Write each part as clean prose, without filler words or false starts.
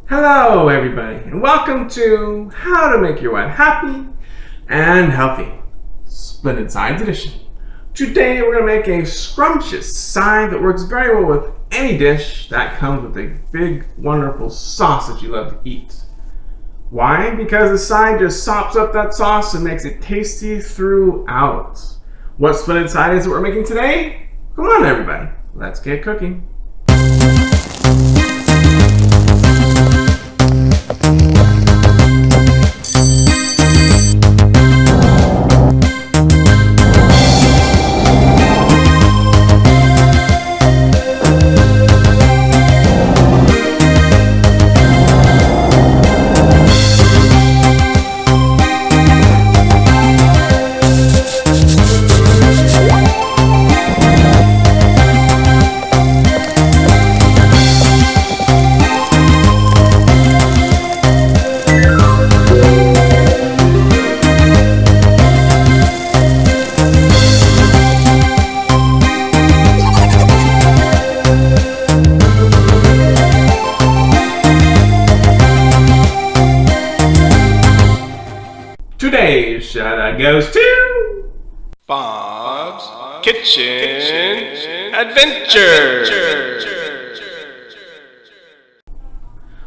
Hello everybody, and welcome to How to Make Your Wife Happy and Healthy, Splendid Sides Edition. Today we're going to make a scrumptious side that works very well with any dish that comes with a big, wonderful sauce that you love to eat. Why? Because the side just sops up that sauce and makes it tasty throughout. What splendid side is it we're making today? Come on everybody, let's get cooking. Today's shout out goes to Bob's Kitchen Adventure.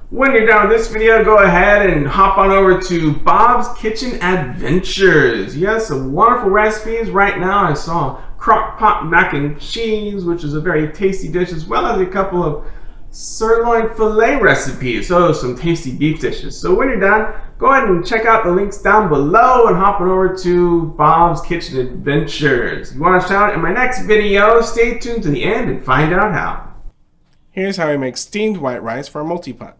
When you're done with this video, go ahead and hop on over to Bob's Kitchen Adventures. Yes, some wonderful recipes. Right now I saw crock pot mac and cheese, which is a very tasty dish, as well as a couple of sirloin filet recipes, so some tasty beef dishes. So when you're done, go ahead and check out the links down below and hop on over to Bob's Kitchen Adventures. If you want to shout out in my next video, stay tuned to the end and find out how. Here's how we make steamed white rice for a multi-pot.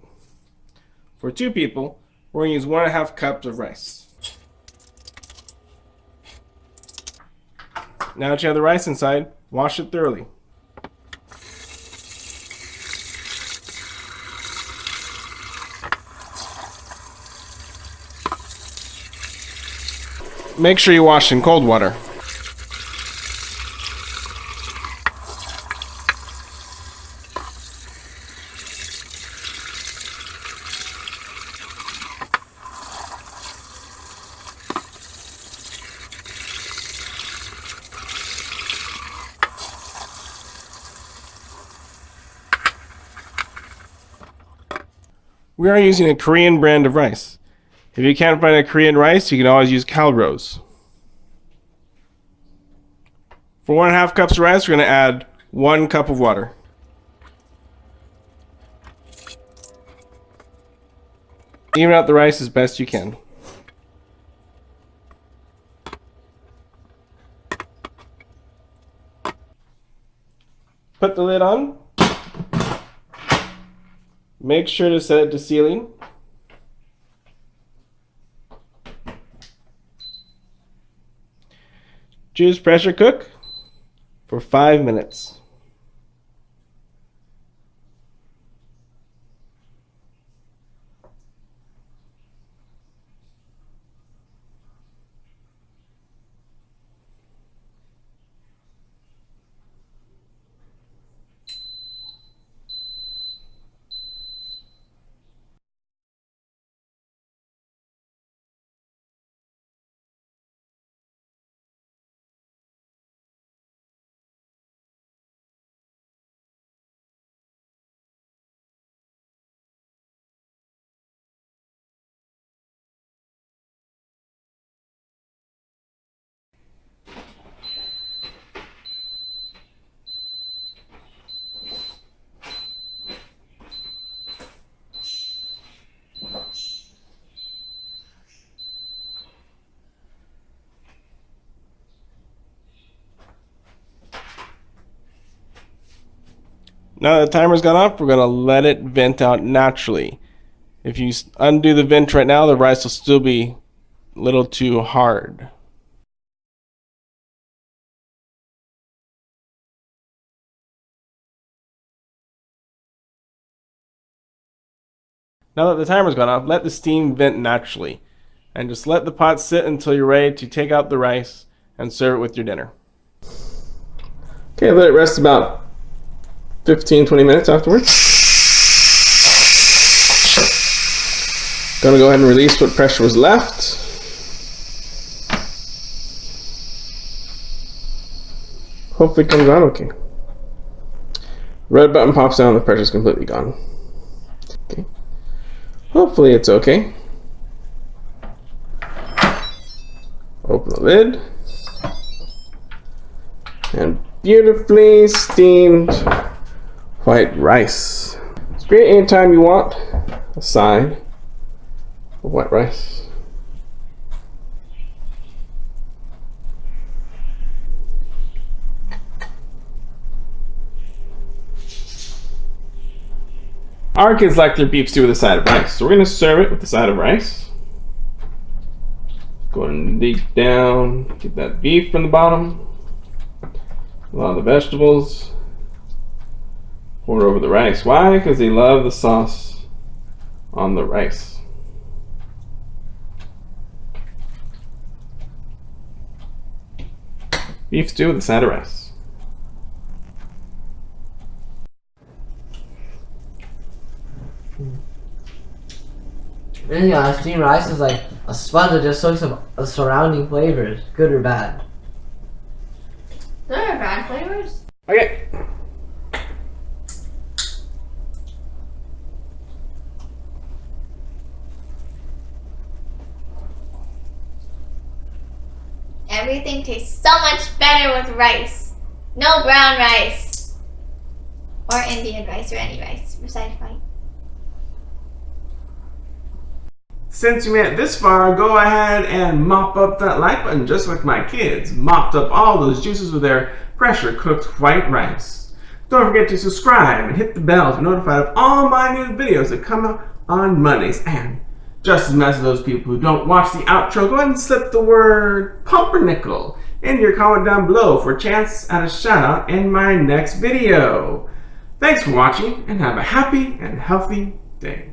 For 2 people, we're going to use 1.5 cups of rice. Now that you have the rice inside, wash it thoroughly. Make sure you wash in cold water. We are using a Korean brand of rice. If you can't find a Korean rice, you can always use Calrose. For 1.5 cups of rice, we're going to add 1 cup of water. Even out the rice as best you can. Put the lid on. Make sure to set it to sealing. Choose pressure cook for 5 minutes. Now that the timer's gone off, we're going to let it vent out naturally. If you undo the vent right now, the rice will still be a little too hard. Now that the timer's gone off, let the steam vent naturally. And just let the pot sit until you're ready to take out the rice and serve it with your dinner. Okay, let it rest about 15-20 minutes afterwards. Gonna go ahead and release what pressure was left. Hopefully it comes out okay. Red button pops down, the pressure's completely gone. Okay. Hopefully it's okay. Open the lid. And beautifully steamed white rice. It's great anytime you want a side of white rice. Our kids like their beef stew with a side of rice, so we're going to serve it with the side of rice. Go ahead and dig down, get that beef from the bottom. A lot of the vegetables. Pour it over the rice. Why? Because they love the sauce on the rice. Beef stew with a side of rice. Really, steamed rice is like a sponge that just soaks up the surrounding flavors, good or bad. There are bad flavors. Okay. Everything tastes so much better with rice. No brown rice. Or Indian rice or any rice besides white. Since you made it this far, go ahead and mop up that like button just like my kids mopped up all those juices with their pressure cooked white rice. Don't forget to subscribe and hit the bell to be notified of all my new videos that come out on Mondays. And just as much as those people who don't watch the outro, go ahead and slip the word pumpernickel in your comment down below for a chance at a shout out in my next video. Thanks for watching and have a happy and healthy day.